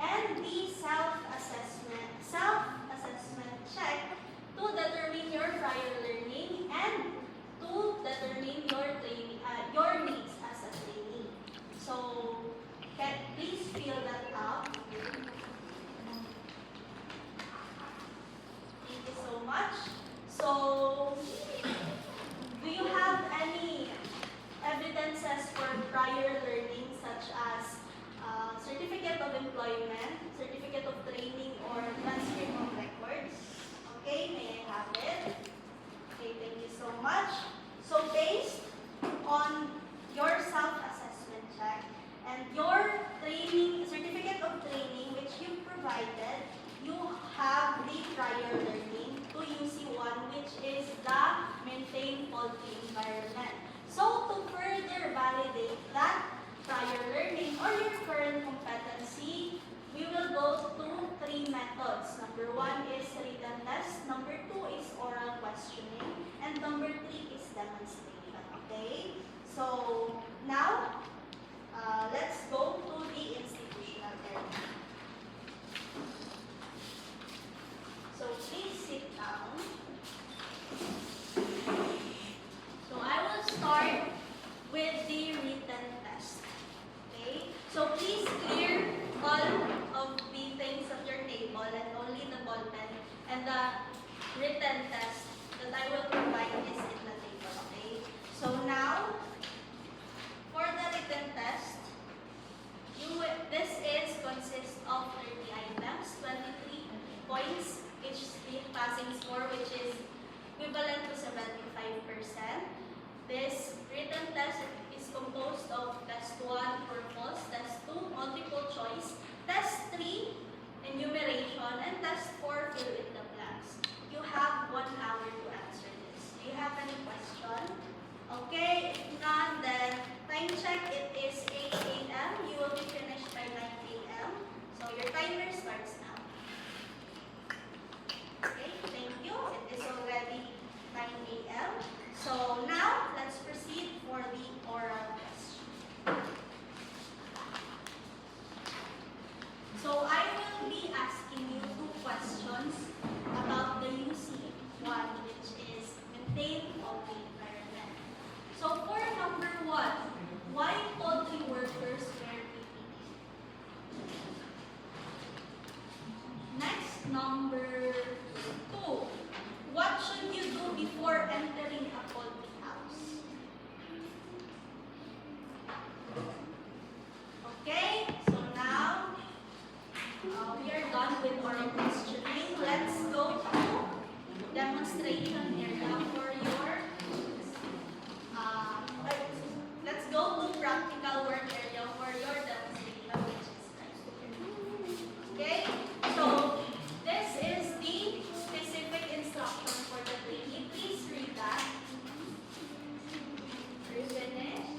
and the self-assessment check to determine your prior learning and to determine your needs as a trainee. So, please fill that out. Thank you so much. So, do you have any evidences for prior learning such as certificate of employment, certificate of training, or transcript of records? Okay, may I have it? Okay, thank you so much. So based on your self-assessment check and your training, certificate of training which you provided, you have the prior learning to UC1, which is the maintain poultry environment. So to further validate that prior learning or your current competency, we will go to 3 methods. Number 1 is written test, number 2 is oral questioning, and number 3 is demonstration. Okay? So now, let's go to the institutional area. So please sit down. So I will start with the written test. Okay? So please clear all of the things on your table and only the ball pen and the written test that I will provide is in the table. Okay? So now, for the written test, this consists of 30 items, 23 points, each passing score, which is equivalent to 75%. This written test is composed of test 1 for false, test 2 multiple choice, test 3 enumeration, and test 4 fill in the blanks. You have 1 hour to answer this. Do you have any question? Okay, if none, then time check, it is 8 a.m. You will be finished by 9 a.m. So your timer starts now. Okay, thank you. It is already 9 a.m. So now, let's proceed for the oral question. So I will be asking you 2 questions about the UC1, which is maintain poultry environment. So for number 1, why poultry workers wear PPE? Next, number 2. What should you do before entering a poultry house? Okay, so now we are done with oral questioning. Let's go to demonstration area for your, let's go to practical work area for your demonstration, which is right here. Okay, so this is the specific instruction for the trainee. Please read that. Are you finished?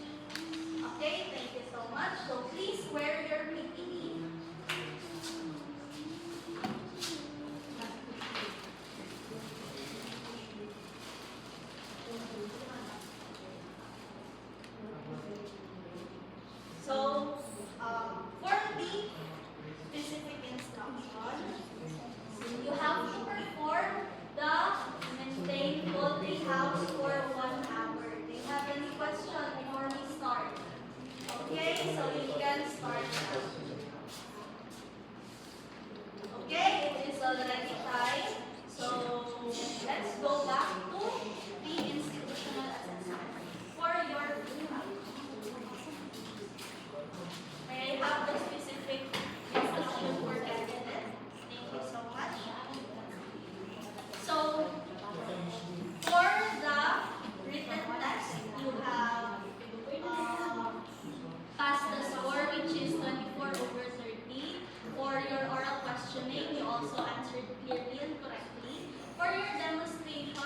Okay, thank you so much. So please wear your PPE. So, for the specific instruction, you have to perform the maintain poultry house for 1 hour. Do you have any question before we start? Okay, so you can start now. Okay, it is already time. So let's go back to the institutional assessment for your may I have the specific instruction for candidate? Thank you so much. So for the written test, you have passed the score, which is 24/30. For your oral questioning, you also answered clearly and correctly. For your demonstration,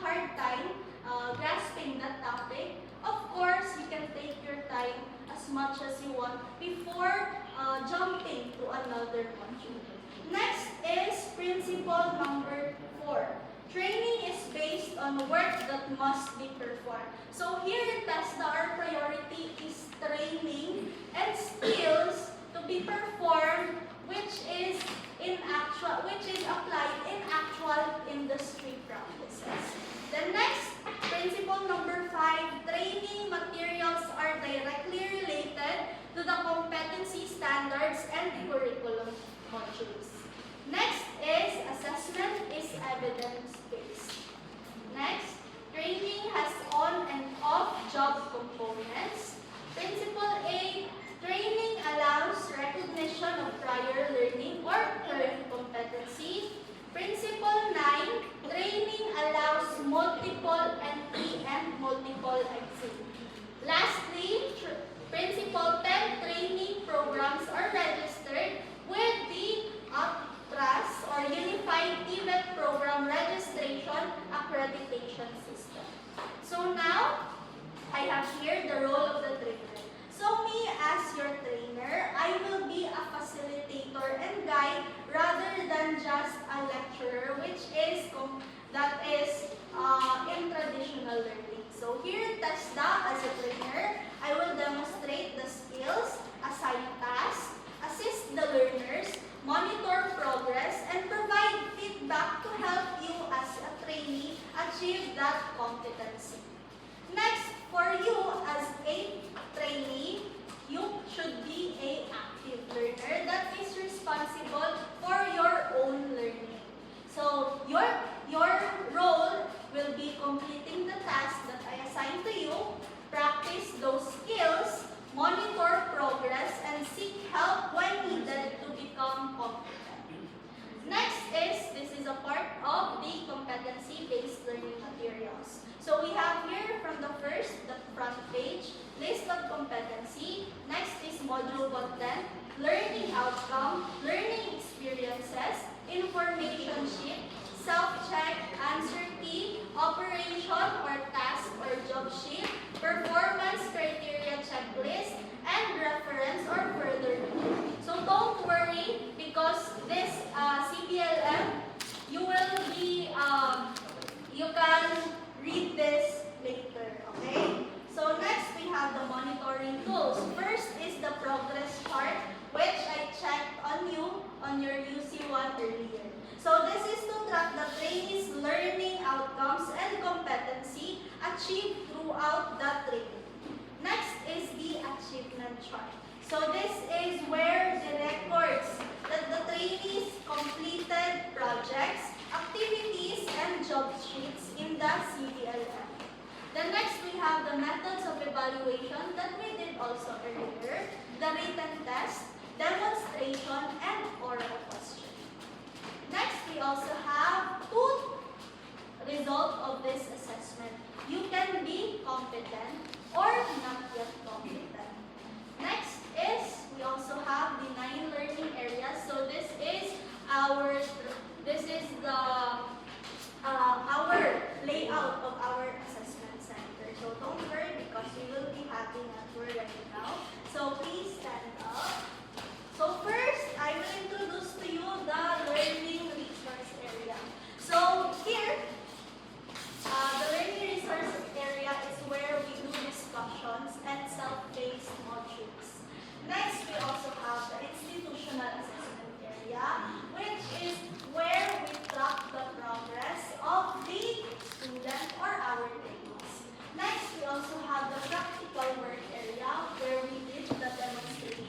hard time grasping that topic, of course, you can take your time as much as you want before jumping to another module. Next is principle number 4. Training is based on work that must be performed. So here in TESDA, our priority is training and skills to be performed, which is applied in actual industry practices. The next, principle number 5, training materials are directly related to the competency standards and curriculum modules. Next is assessment is evidence-based. Next, training has on and off job components. Principle A, training allows recognition of prior learning or current competency. Principle 9, training allows multiple entry and multiple exit. Lastly, principle 10, training programs are registered with the UTRAS or Unified TVET Program Registration Accreditation System. So now, I have here the role of the trainer. So me as your trainer, I will be a facilitator and guide rather than just a lecturer, which is in traditional learning. So here in TESDA, as a trainer, I will demonstrate the skills, assign tasks, assist the learners, monitor progress, and provide feedback to help you as a trainee achieve that competency. Next, for you as a trainee, you should be an active learner that is responsible for your own learning. So your role will be completing the task that I assign to you, practice those skills, monitor progress, and seek help when needed to become competent. Next this is a part of the competency-based learning materials. So we have here from the front page, list of competency. Next is module content, learning outcome, learning experiences, information sheet, self-check, answer key, operation or task or job sheet, performance criteria checklist, and reference or further review. So don't worry, because this CBLM, you can read this later, okay? So next we have the monitoring tools. First is the progress chart, which I checked on you on your UC1 earlier. So this is to track the trainees' learning outcomes and competency achieved throughout the training. Next is the achievement chart. So this is where the records that the trainees completed projects, activities, and job sheets in the CBLM. Then next we have the methods of evaluation that we did also earlier, the written test, demonstration, and oral question. Next we also have two results of this assessment. You can be competent or not yet competent. Next is we also have the 9 learning areas. So this is our layout of our assessment center. So don't worry, because we will be having a tour right now. So please stand up. So first, I will introduce to you the learning resource area. So here, the learning resource area is where we do discussions and self-paced modules. Next, we also have the institutional assessment area, which is where we track the progress of the student or our trainees. Next, we also have the practical work area, where we did the demonstration.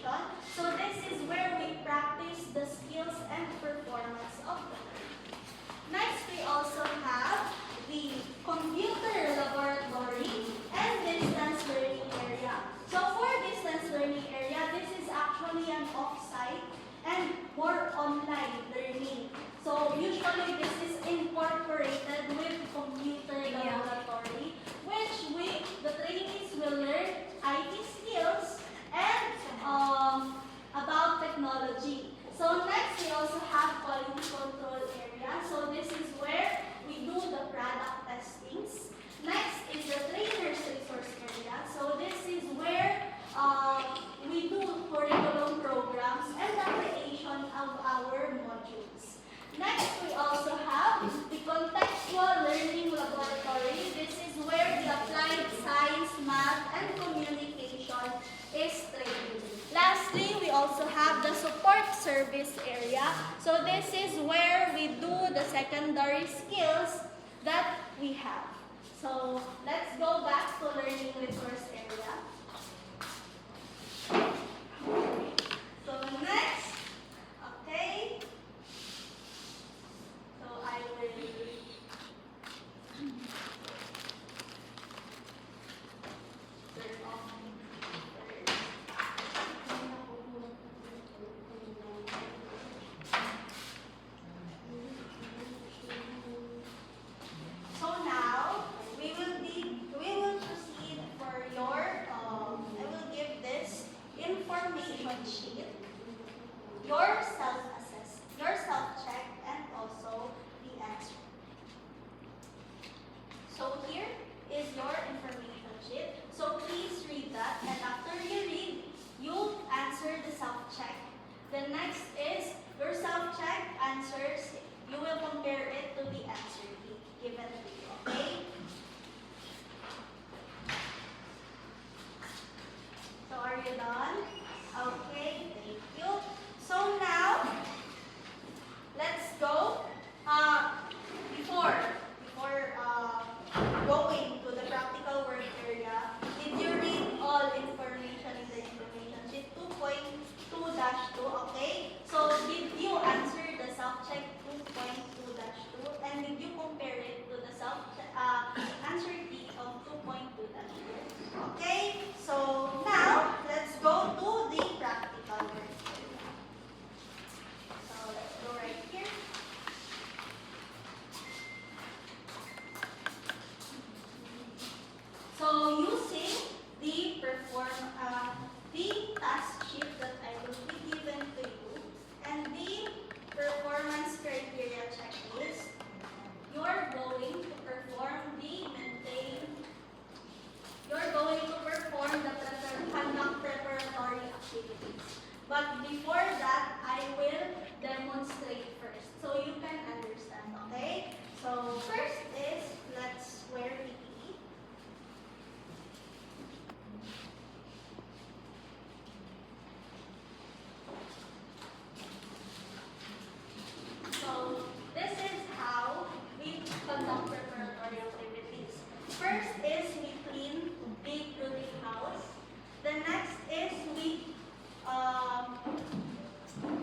So this is where we practice the skills and performance of the learner. Next, we also have the computer laboratory and distance learning area. So for distance learning area, this is actually an off-site and more online learning. So usually this is incorporated with computer laboratory, which the trainees will learn IT skills and about technology. So next we also have quality control area. So this is where we do the product testing service area. So this is where we do the secondary skills that we have. So let's go back to learning resource area. So next, okay. So I will turn off So now we will proceed for your I will give this information sheet, your self-assess, your self-check, and also the answer. So here is your information sheet. So please read that, and after you read, you answer the self-check. The next is your self-check answers. You will compare it to the answer given to you, okay? So are you done? Okay, thank you. So now, let's go. Before going to the practical work area, did you read all information in the information sheet 2.2-2, okay? So did you answer the self-check 2.2-2, and did you compare it to the answer key of 2.2-2? Okay, so now let's go to the practical work area. So let's go right here. So using the task sheet that I will be given to you and the performance criteria checklist, you are going to perform conduct preparatory activities. But before that, I will demonstrate first so you can understand, okay? So first is, let's wear PPE. So this is how we conduct preparatory activities. First is we clean the brooding house. The next is we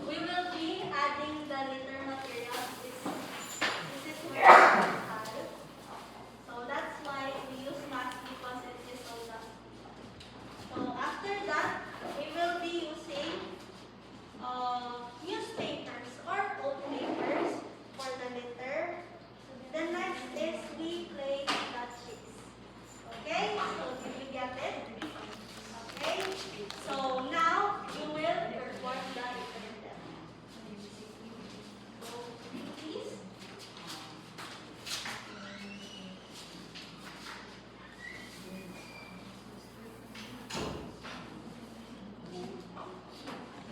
will be adding the litter materials. This is where we have. So that's why we use mask because it is so dusty. So after that, we will be using newspapers or old papers for the litter. The next is we place the chicks. Okay, so did you get it? Okay, so now you will perform the litter demo. So please.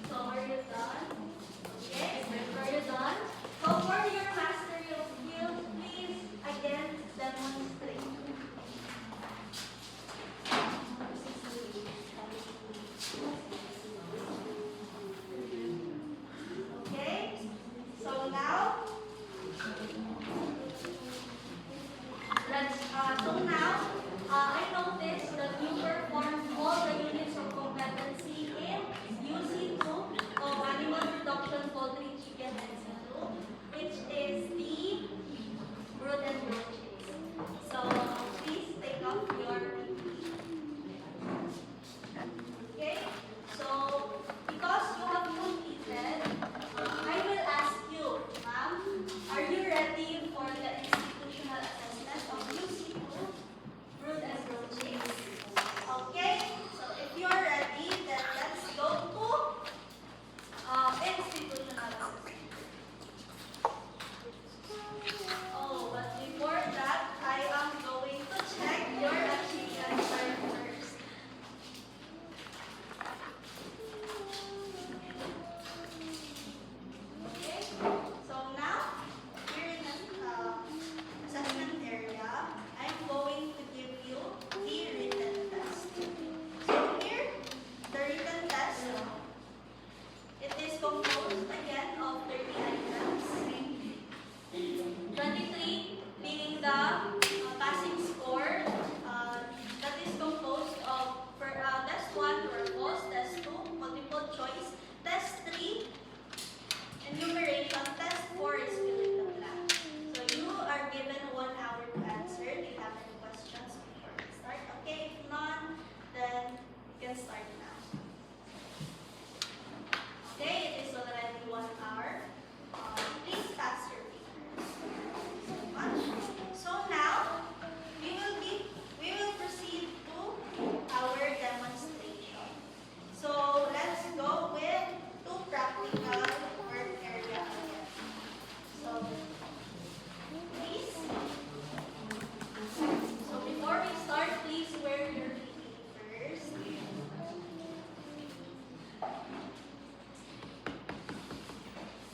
So are you done? Yes, are you done? So for your mastery of skills, please again demonstrate. Okay, so now I noticed that you performed all the units of competency in UC2 of animal production, poultry, chicken, and seafood, which is the brood and roaches. So please take off your PPE. Okay, so because you have completed, I will ask you, ma'am, are you ready for the institutional assessment of UC2 brood and roaches? Okay, so if you are ready, then let's go to institutional assessment. Oh, but before that, I am going to check your achievement first. Okay, so now here in the assessment area, I'm going to give you the written test. So here, the written test, it is composed list again of 30 items. 23 being the passing score that is composed of test 1, true or false, test 2, multiple choice, test 3, enumeration, test 4 is fill in the blank. So you are given 1 hour to answer. Do you have any questions before we start? Okay, if none, then you can start now. Okay, it is already 1 hour. Please pass your papers. So much. So now we will proceed to our demonstration. So let's go with 2 practical work area again. So please. So before we start, please wear your PPE first.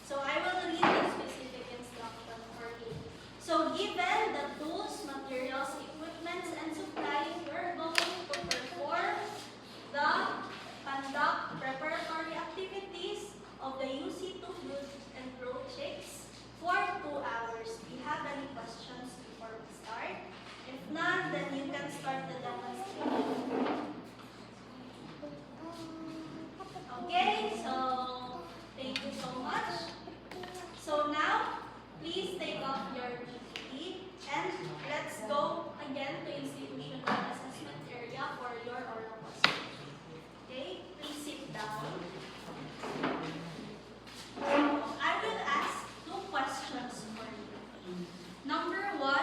So I will read the specific instruction for you. So given the tools, materials, equipments, and supplies, we're going to perform the conduct preparatory activities of the UC2 Brood and Grow Chicks for 2 hours. Do you have any questions before we start? If not, then you can start the demonstration. Okay, so thank you so much. So now, please take off your PPE and let's go again to institutional assessment area for your oral question. Okay, please sit down. I will ask 2 questions for you. Number 1,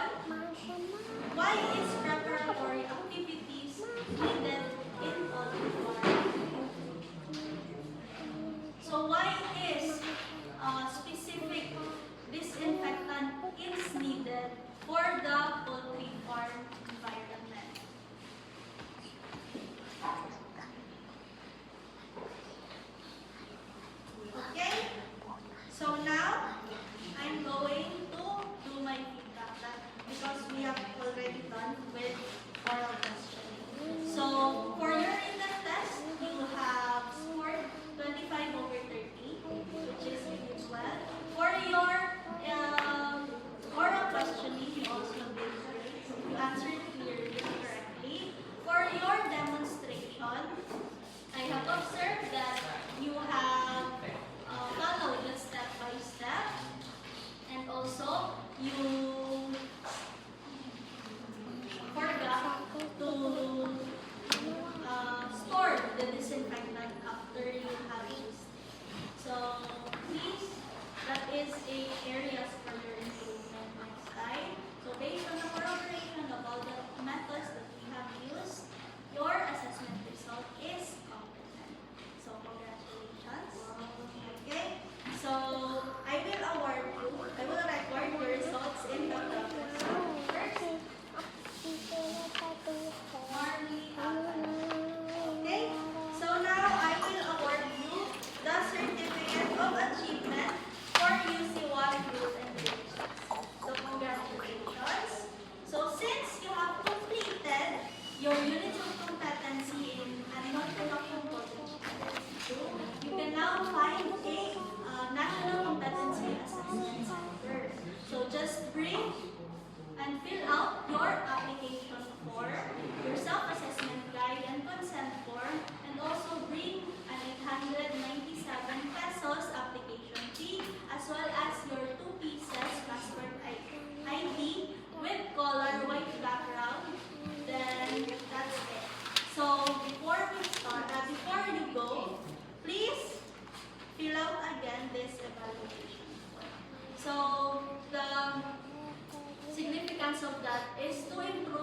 why is preparatory activities needed in poultry farm? So why is specific disinfectant is needed for the poultry farm environment? Okay, so now I'm going to do my feedback because we have already done with oral questioning. So for your written test, you have scored 25 over 30, which is really well. For your oral questioning, you also did great. You answered clearly and correctly. For your demonstration, I have observed that you have followed the step by step, and also you forgot to store the disinfectant after you have used it. So please, that is a areas for your improvement next time. So based on the corroboration of all the methods that we have used, your assessment result is competent. So congratulations. Okay. So I will record your results in the progress first. Marley Alban. Okay. So now I will award you the certificate of achievement for UC1 Brood and Grow Chicks. So congratulations. So since you have completed your units of competency in animal production poultry, you can now find a national competency assessment center. So just bring and fill out your application form, your self-assessment guide and consent form, and also bring an 897 pesos application fee, as well as your 2 pieces passport ID with color white background. Then that's it. So before we start, before you go, please fill out again this evaluation form. So the significance of that is to improve